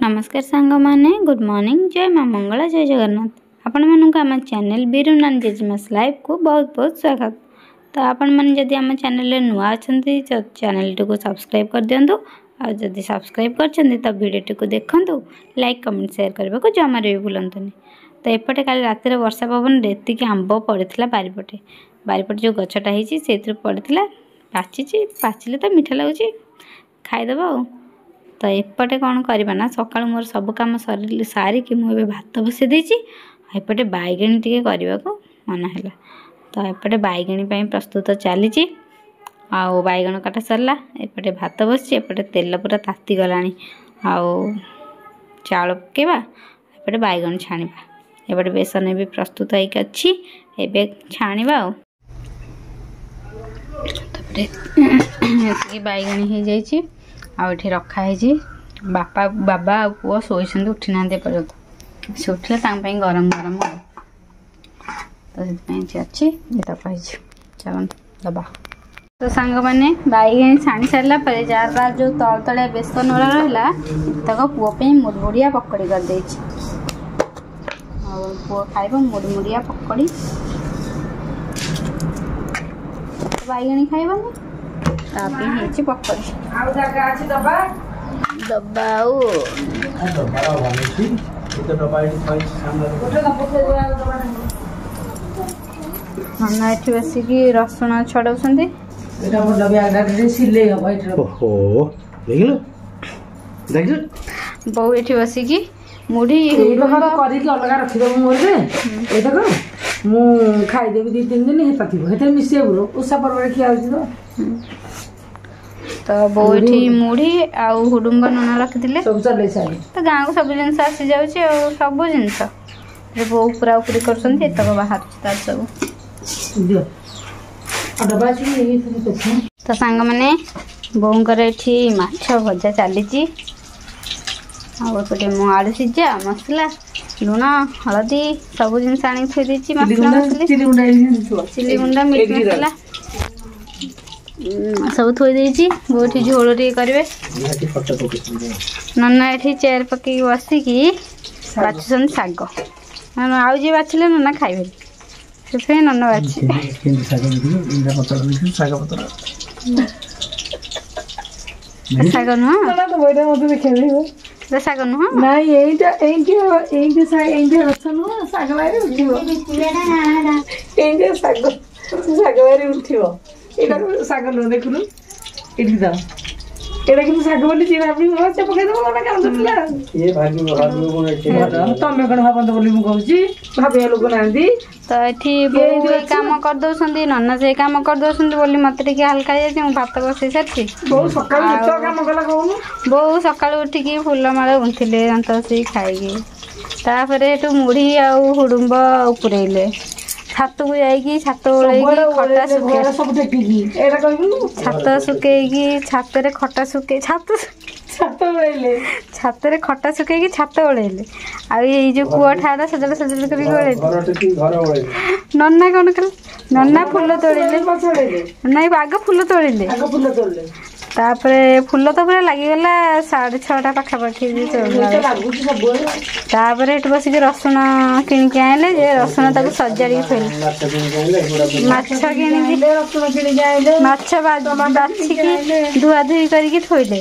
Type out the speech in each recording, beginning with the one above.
नमस्कार सांग माने गुड मॉर्निंग जय माँ मंगला जय जगन्नाथ आपण मानक आम चैनल बीरुनान जेजमास लाइव को बहुत बहुत स्वागत। तो आपण मैंने जदि आम चैनल नुआ अच्छा तो चैनल टी को सब्सक्राइब कर दिंतु आदि सब्सक्राइब कर वीडियो को देखूँ लाइक कमेंट शेयर करने को जमार भी भूलतुनि। तो एपटे काली रातिर वर्षा पवन एति आंब पड़ता बारिपटे बारिपटे जो गछटा होती पड़ता पाची पाचिले तो मीठा लगुच खाईदेव आ। तो एपटे कौन करवा ना सकाल मोर सब कम सारिकी मुझे भात बसई देती एपटे बैगणी टी करने को मन है। तो एपटे बैगणी प्रस्तुत चली आउ बैगण काटा सरला एपटे भात बस एपटे तेल पूरा ताती गला आउ चाउल पकेबा एपटे बैगण छाणीबा एपटे बेसन भी प्रस्तुत होइक अच्छी एबे छाणीबा आ बैगणी हो जाइए आउे रखाही बापा बाबा आ पुआ शोई उठी ना पर्यटन से उठे गरम गरम तो अच्छी चल दबा। तो सांग मैंने बैगणी छाणी सारा जार जो तल तलिया बेसन वाला रहा तक पुओ मुड़मुड़िया पकड़ी कर दे पुओ खाइब मुड़मुड़िया पकड़ी बैगणी खाइबनी पकड़ी नना ये बसिकी रसुण छड़ाऊँ बो ये बसिकी मुढ़ी अलग रखीदेव मोर मु खाईदेवी 2-3 दिन हेता मिसेबू उषा पर्व खिया तो बो ये मुढ़ी आउ हुडुम्ब नना रखी सब चल तो गाँव को सब जिन आसी जाऊँ सब जिनस बो पूरा उपरी कर बाहर सब तो सांग मैंने बोंकर ये माछ भजा चली आउटे मो आलू सीझा मसला लुण हलदी सब जिन आनी थी चिली गुंडा मीट मसला सब थोड़ी बहुत झोल टे करेंगे। नना ये चेयर पकई बसिकी बाछुन शाग आउ जी बाछिले नना खाइबे से नना बाछी शाग नुह शाग नुह ना रस नुह शाग बाहर उठो शाग नुह देखुन ये कि शाग बोली जी भाभी पकईद तमें कौन भावत बोली मुझे भाविया लोक ना तो ये कम कर दौरान नना से कम कर दौरान मत हल्का जाए भात बसई सारी बो सका उठिकी फूलमाला गुंथिले दांत बस खाई तापर मुढ़ी आउ हुडुम्ब उपरेले छात को जाइए छात खटा छात सुखी छात खटा सुखे छात खटा सुखे छात ओल्ले आई जो पुआ ठाड़ा सजल सजल कर नना कौन कल नना फूल तोड़े ना आग फूल तोड़े तापर फूल तो पूरा लगिगला 6:30 पाखापाखि तापर ये बसिक रसुण किणिक आने जे रसुण तक सजाड़ी थोड़े माछ माछ बाछिकी धुआ धुई करके थोड़े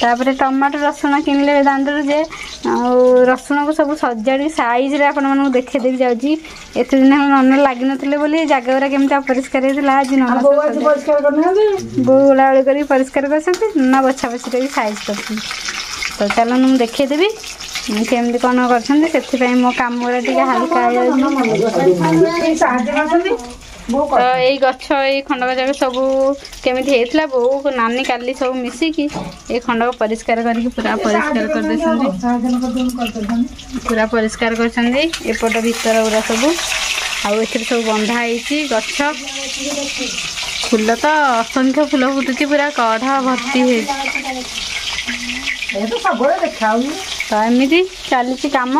तापर टमाटो रसुण किणले दांडर जे रसुण को सब सजाड़ी साइज रे आपण मानू देखेदेवी जाऊँगी एत दिन नना लगी नथिले बोली जगह गुरा केमती अपरिष्कार होता आज नना बो ओलाओली कर परिष्कार ना बछा बछी भी साइज कर तो चलो मुझे देखदेवी केमती कौन कर मो कम हल्का तो यही गछ ये खंडक जगह सब केमी होता बो नानी काली सब मिसिकी ये खंडक परिष्कार करके पूरा परिष्कार कर पूरा परिष्कार करपट भीतर गुरा सब आउ सब बंधाई गछ फूल तो असंख्य फूल फुटुची पूरा कढ़ भर्ती तो एमती चली कम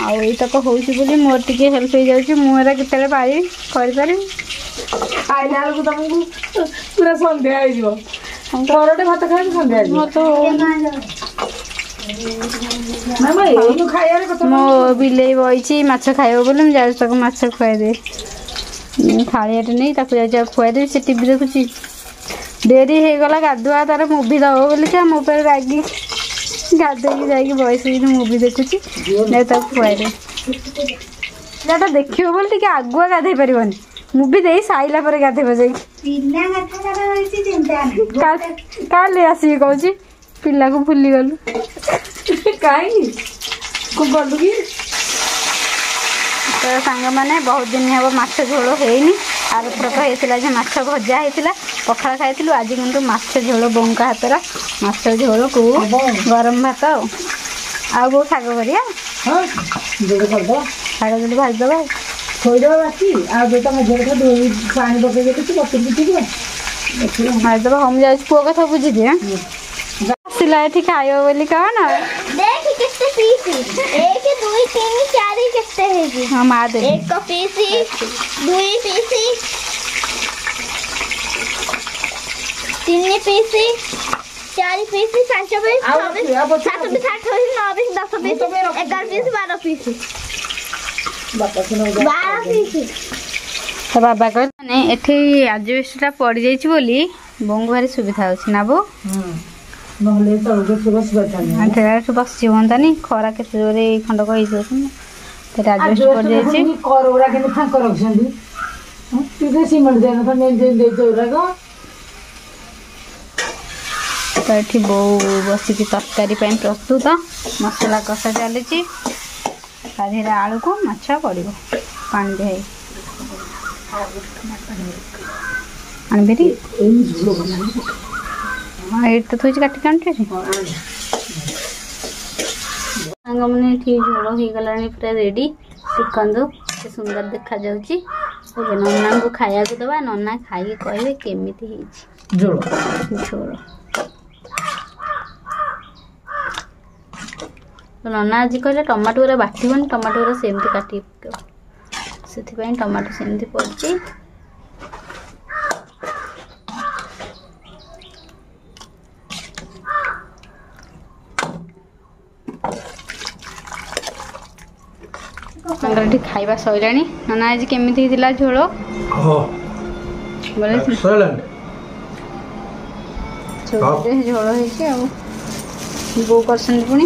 आईतक होली मोर टी हेल्प हो जाऊँगी मुझे केत पारि कर आईला बेलू तुमको पूरा सन्ध्या हो भात खाई सन्ध्या ମାମା ଏଇନୁ ଖାଇବାର କଥା ମୋ ବିଲେଇ ବଇଛି ମାଛ ଖାଇବ ବୋଲି ମୁଁ ଯାଉଛି ତାକୁ ମାଛ ଖୁଆଇଦେବି। ଥାଳିଆଟେ ନେଇ ତାକୁ ଯାଉଛି ଆଉ ଖୁଆଇଦେବି। ସେ ଟିଭି ଦେଖୁଛି। ଡେରି ହେଇଗଲା ଗାଧୁଆ ତାର ମୁଭି ଦବ ବୋଲିକା ମୋ ଉପରେ ରାଗି ଗାଧେଇକି ଯାଇକି ବସିକି ମୁଭି ଦେଖୁଛି। ତାକୁ ଖୁଆଇଦେବି। ପିଲାଟା ଦେଖିବ ବୋଲି ଟିକେ ଆଗୁଆ ଗାଧେଇ ପାରିବନି। ମୁଭି ଦେଇ ସାଇଲା ପରେ ଗାଧେଇବ ଯାଇକି। କାଲି ଆସିକି କହୁଛି ପିଲାକୁ ଭୁଲିଗଲୁ। କାହିଁକି ଗଲୁ କି? ତ ସାଙ୍ଗମାନେ ବହୁତ ଦିନ ହେବ ମାଛ ଝୋଳ ହେଇନି। ଆରଥରକ ହେଇଥିଲା ଯେ ମାଛ ଭଜା ହେଇଥିଲା, ପଖାଳ ଖାଇଥିଲୁ। ଆଜି କିନ୍ତୁ ମାଛ ଝୋଳ ବୋଉଙ୍କ ହାତର ମାଛ ଝୋଳକୁ ଗରମ ଭାତ ଆଉ ବୋଉ ଶାଗ କରିବା। ଶାଗ ଯଦି ଭାଜିଦେବା ଥୋଇଦେବା ବାକି ଆଉ ଯୋଉଟା ଭଜା ଧୋଇ ପାଣି ପକେଇଦେଲେ ତୁ ବତୁରି ଯିବ ଭାଜିଦେବା। ହଁ ମୁଁ ଯାଉଛି ପୁଅ କଥା ବୁଝିଦିଏ। ଆସିଲା ଏଠି ଖାଇବ ବୋଲି କଣ ଦେଖ କେତେ ପିସ୍ 1 2 3 4 କେତେ ହେଇଛି। ହଁ ମା ଦେ 1 piece 2 piece 3 piece 4 piece 5 piece 6 piece 7 piece 8 piece 9 piece 10 piece 11 piece 12 piece 12 piece. ତା ବାବା କହିଲେ ଏଠି ଆଜବେଷ୍ଟଟା ପଡ଼ିଯାଇଛି ବୋଲି ବୋଉଙ୍କୁ ଭାରି ସୁବିଧା ହେଉଛି ନା ବୋଉ। ନହେଲେ ତଳକୁ ଏଠି ବସି ହୁଅନ୍ତାନି। ଖରା କେତେ ଜୋରେ ଏଇ ଖଣ୍ଡକ ହେଇଯିବ। ଆଜବେଷ୍ଟ ପଡ଼ିଯାଇଛି। କରଗୁଡ଼ା କିନ୍ତୁ ଫାଙ୍କ ରଖିଛନ୍ତି। ସିମେଣ୍ଟ ଦେଇନଥାନ୍ତେ। ତ ଏଠି ବୋଉ ବସିକି ତରକାରୀ ପାଇଁ ପ୍ରସ୍ତୁତ। ମସଲା କଷା ଚାଲିଛି। ତା ଦେହରେ ଆଳୁକୁ ମାଛ ପଡ଼ିବ ପାଣି ଦିଆ ଆଣିବି। ହଁ ଏଇଠି ତ ଥୋଇଛି କାଟିକି ଆଣୁଛି। ସାଙ୍ଗମାନେ ଏଠି ଝୋଳ ହେଇଗଲାଣି ପୁରା ରେଡ଼ି। ଦେଖନ୍ତୁ କେତେ ସୁନ୍ଦର ଦେଖାଯାଉଛି। ଏବେ ନନାଙ୍କୁ ଖାଇବାକୁ ଦେବା। ନନା ଖାଇକି କହିବେ କେମିତି ହେଇଛି ଝୋଳ। ନନା ଆଜି କହିଲେ ଟମାଟୋ ଗୁରା ବାଟିବନି, ଟମାଟୋ ଗୁରା ସେମିତି କାଟିକି ପକେଇବ। ସେଥିପାଇଁ ଟମାଟୋ ସେମିତି ପଡ଼ିଛି। ତାଙ୍କର ଏଠି ଖାଇବା ସରିଲାଣି। ନନା ଆଜି କେମିତି ହେଇଥିଲା ଝୋଳ? ଝୋଳ ହେଇଛି ଆଉ ବୋଉ କରିଛନ୍ତି ପୁଣି।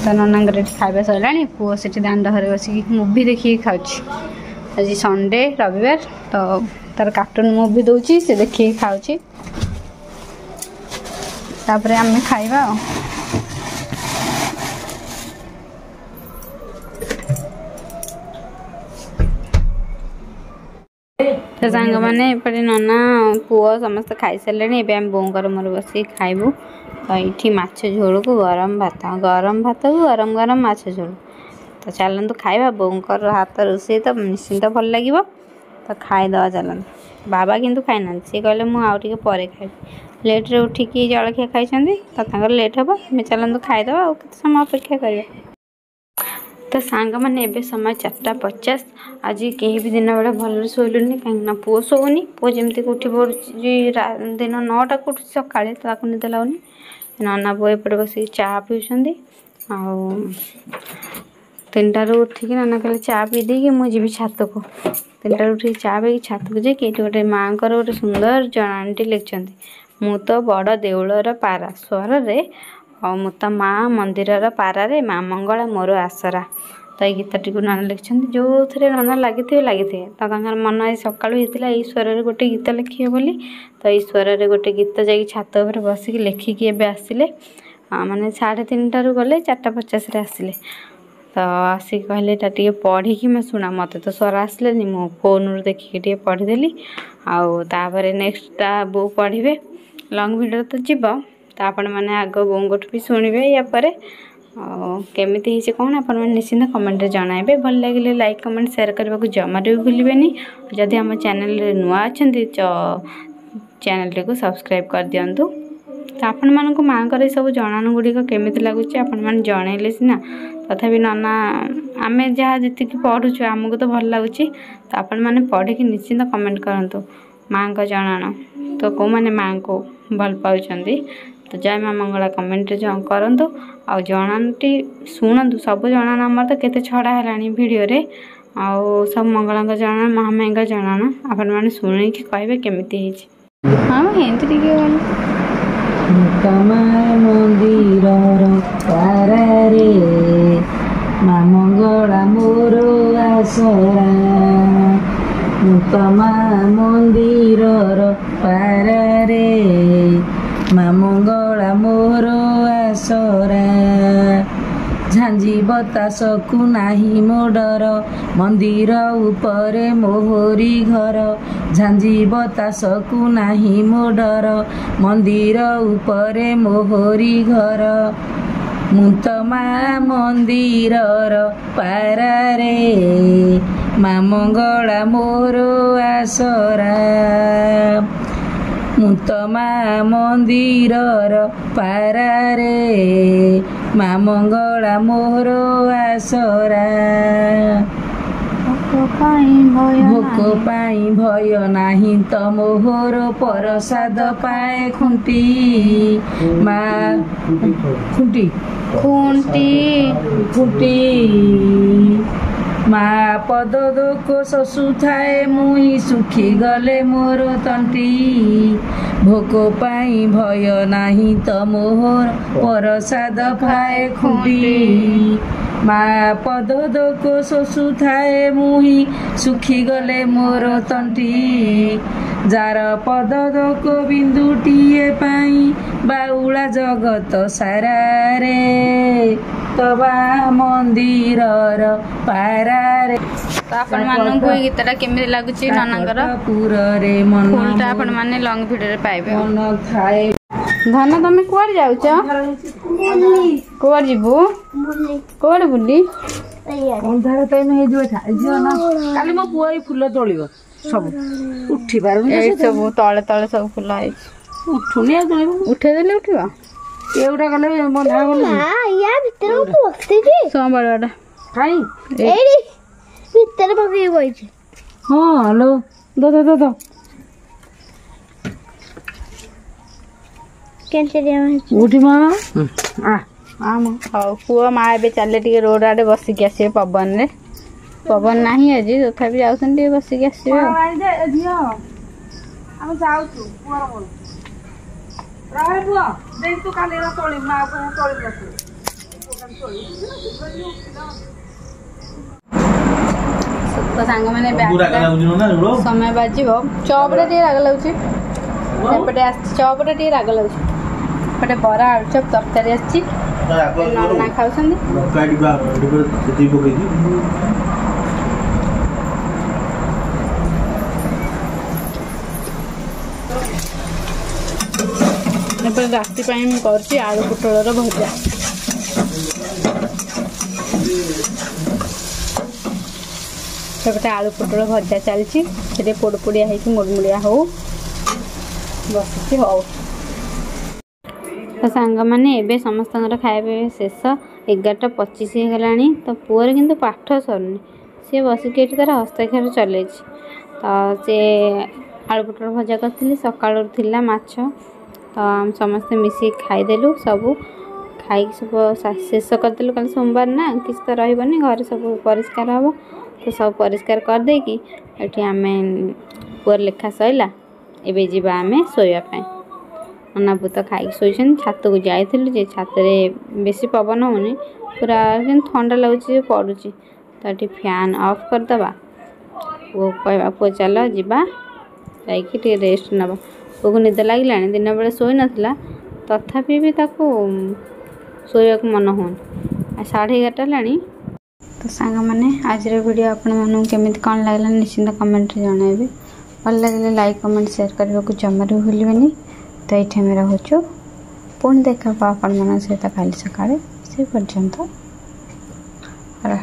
ତ ନନାଙ୍କର ଏଠି ଖାଇବା ସରିଲାଣି। ପୁଅ ସେଠି ଦାଣ୍ଡ ଘରେ ବସିକି ମୁଭି ଦେଖିକି ଖାଉଛି। ଆଜି ସଣ୍ଡେ ରବିବାର ତ ତାର କାର୍ଟୁନ ମୁଭି ଦେଉଛି, ସେ ଦେଖିକି ଖାଉଛି। ତାପରେ ଆମେ ଖାଇବା ଆଉ। ତ ସାଙ୍ଗମାନେ ଏପଟେ ନନା ପୁଅ ସମସ୍ତେ ଖାଇସାରିଲେଣି। ଏବେ ଆମେ ବୋଉଙ୍କର ମୋର ବସିକି ଖାଇବୁ। ତ ଏଇଠି ମାଛ ଝୋଳକୁ ଗରମ ଭାତକୁ ଗରମ ଗରମ ମାଛ ଝୋଳ। ତ ଚାଲନ୍ତୁ ଖାଇବା। ବୋଉଙ୍କର ହାତ ରୋଷେଇ ତ ନିଶ୍ଚିନ୍ତ ଭଲ ଲାଗିବ। ତ ଖାଇଦେବା ଚାଲନ୍ତୁ। ବାବା କିନ୍ତୁ ଖାଇନାହାନ୍ତି। ସିଏ କହିଲେ ମୁଁ ଆଉ ଟିକେ ପରେ ଖାଇବି। ଲେଟ୍ରେ ଉଠିକି ଜଳଖିଆ ଖାଇଛନ୍ତି ତ ତାଙ୍କର ଲେଟ୍ ହେବ। ଆମେ ଚାଲନ୍ତୁ ଖାଇଦେବା। ଆଉ କେତେ ସମୟ ଅପେକ୍ଷା କରିବା। ତ ସାଙ୍ଗମାନେ ଏବେ ସମୟ 4:50। ଆଜି କେହି ବି ଦିନ ବେଳେ ଭଲରେ ଶୋଇଲୁନି କାହିଁକିନା ପୁଅ ଶୋଉନି। ପୁଅ ଯେମିତି ଉଠି ପଡ଼ୁଛି ଦିନ 9ଟାକୁ ଉଠୁଛି ସକାଳେ, ତାକୁ ନିଦ ଲାଗୁନି। ନନା ପୁଅ ଏପଟେ ବସିକି ଚା ପିଉଛନ୍ତି। ଆଉ 3ଟାରୁ ଉଠିକି ନନା କହିଲେ ଚା ପିଇ ଦେଇକି ମୁଁ ଯିବି ଛାତକୁ। 3ଟାରୁ ଉଠିକି ଚା ପିଇକି ଛାତକୁ ଯାଇକି ଏଇଠି ଗୋଟେ ମାଆଙ୍କର ଗୋଟେ ସୁନ୍ଦର ଜଣାଣୀଟି ଲେଖିଛନ୍ତି। ମୁଁ ତ ବଡ଼ ଦେଉଳର ପାରା ସ୍ୱରରେ ଆଉ ମୁଁ ତ ମା ମନ୍ଦିରର ପାରାରେ ମା ମଙ୍ଗଳା ମୋର ଆସରା। ତ ଏଇ ଗୀତଟିକୁ ନନା ଲେଖିଛନ୍ତି। ଯେଉଁଥିରେ ନନା ଲାଗିଥିବେ। ତ ତାଙ୍କର ମନ ଆଜି ସକାଳୁ ହେଇଥିଲା ଏଇ ସ୍ୱରରେ ଗୋଟେ ଗୀତ ଲେଖିବେ ବୋଲି। ତ ଏଇ ସ୍ୱରରେ ଗୋଟେ ଗୀତ ଯାଇକି ଛାତ ଉପରେ ବସିକି ଲେଖିକି ଏବେ ଆସିଲେ। ମାନେ 3:30ଟାରୁ ଗଲେ 4:50ରେ ଆସିଲେ। ତ ଆସିକି କହିଲେ ଏଇଟା ଟିକେ ପଢ଼ିକି ମୁଁ ଶୁଣା। ମୋତେ ତ ସ୍ୱର ଆସିଲେନି, ମୁଁ ଫୋନରୁ ଦେଖିକି ଟିକେ ପଢ଼ିଦେଲି। ଆଉ ତାପରେ ନେକ୍ସଟଟା ବୋଉ ପଢ଼ିବେ। ଲଙ୍ଗ୍ ଭିଡ଼ିଓ ତ ଯିବ। ତ ଆପଣମାନେ ଆଗ ବୋଉଙ୍କଠୁ ବି ଶୁଣିବେ ୟା ପରେ। ଆଉ କେମିତି ହେଇଛି କ'ଣ ଆପଣମାନେ ନିଶ୍ଚିନ୍ତ କମେଣ୍ଟରେ ଜଣାଇବେ। ଭଲ ଲାଗିଲେ ଲାଇକ୍ କମେଣ୍ଟ ସେୟାର କରିବାକୁ ଜମାରୁ ବି ଭୁଲିବେନି। ଯଦି ଆମ ଚ୍ୟାନେଲରେ ନୂଆ ଅଛନ୍ତି ତ ଚ୍ୟାନେଲଟିକୁ ସବସ୍କ୍ରାଇବ୍ କରିଦିଅନ୍ତୁ। ତ ଆପଣମାନଙ୍କୁ ମାଆଙ୍କର ଏସବୁ ଜଣାଣ ଗୁଡ଼ିକ କେମିତି ଲାଗୁଛି ଆପଣମାନେ ଜଣାଇଲେ ସିନା। ତଥାପି ନନା ଆମେ ଯାହା ଯେତିକି ପଢ଼ୁଛୁ ଆମକୁ ତ ଭଲ ଲାଗୁଛି। ତ ଆପଣମାନେ ପଢ଼ିକି ନିଶ୍ଚିନ୍ତ କମେଣ୍ଟ କରନ୍ତୁ ମାଆଙ୍କ ଜଣାଣ। ତ କେଉଁମାନେ ମାଆଙ୍କୁ ଭଲ ପାଉଛନ୍ତି ତ तो जय माँ मंगला कमेंट करंतु आ जनाटी शुणु सब जनाना आमर तो केते छड़ा है वीडियो रे आउ सब मंगला जना महामाई जनाना आपण मैंने शुणिकी कहे केमी हाँ हेंती मंदिर पारे माँ मंगला मोर आसरा तमा मंदिर पारे माँ मंगला मोर आसरा झांझी बतासकु नाही मो डर मंदिर उपरे मोहरी घर झांझी बतासकु नाही मो डर मंदिर उपरे मोहरी घर मुतमा मंदिर पारे माँ मंगला मोर आसरा मुतमा मंदिर पारे माँ मंगला मोर आसरा भोक पाई भय नाही त मोहर प्रसाद पाए खुंटी माँ खुंटी खुंटी खुंटी माँ पद दुख शशु थाए मुई सुखी गले मोर तंटी भोक पाई भय नाही त मोहर प्रसाद पाए खुंटी माँ पद दुख शशु थाए मुही सुखी गले मोर तंटी जार पद दुख बिंदुटीए पाई बाउला जगत सारा रे तबा मंदिर पारे तो आपण मानू गीतटा केमी लगुच नानांकर पुरे मन फुलटा आपण माने लॉन्ग वीडियो पाइबे मन थाए धन तुम कुआड़ जाउछ कुआड़ जीवु कुआड़ बुली अंधार टाइम हे जो ना काली मो पुआ फूल तोलिबो सब उठी पारुनी ए सब तळे तळे सब फुल है उठुनी आ तोलिबो उठे देले उठिबा एउडा गले बंधा गले ना या भीतर को बसती थी सोमवारटा काई एडी भीतर पकई बइछ हां हेलो दो कैसे दिया उठी मां आ आम हौ पुआ माँ ए चले टे रोड आड़े बसिक आसे पवन रे पवन नहीं आज तथापि जाऊँ बसिक आसवे तो सांग मैंने समय बाज चौपटे टे राग लगे चौपटे टे राग लगे पटे बरा आलुचप तरकारी आछि नन्ना खाउछन एपर राति पाई मु करछि आलू पुटलर भजा सेपटे आलू पुटल भजा चलछि सेटे पोड़पोड़िया है मुड़मुड़िया हो बस हो तो सांग मैंने एवं समस्त खाଇବା शेष 11:25 होगा तो पुअर किंतु पाठ सरनी सी बसिक तार हस्ताक्षर चल तो सी आलू पुटल भजा करी सकाल थिला माछ तो आम समस्ते मिसी खाईदेलु सब खाई सब शेष करदेलु कल सोमवार ना किसी तो रही घर सब परिष्कार हम तो सब परिष्कार करदे कि ये आम पुअर लेखा सरला एवं जावा आम शोवाई नना भूत खाई शोन छात को जाइलु जे छात बेसी पवन होनी पूरा ठंडा लगुच पड़ुची तो ये फैन ऑफ करदे पु कह पु चल जा जाकि रेस्ट नवा पु को निद लगे दिन बेले शोई नाला तथापि भी ताको शोया मन हो 11:30 है तो सांग मैंने आज वीडियो आपण मानू केमी कौन लगला निश्चिंत कमेंट जनइबे भल लगे लाइक कमेंट शेयर करने को जमा भी भूलि तो ये आम रोचु पुणी देखा आपण मान सहित काली सकाଳେ से पर्यंत रहा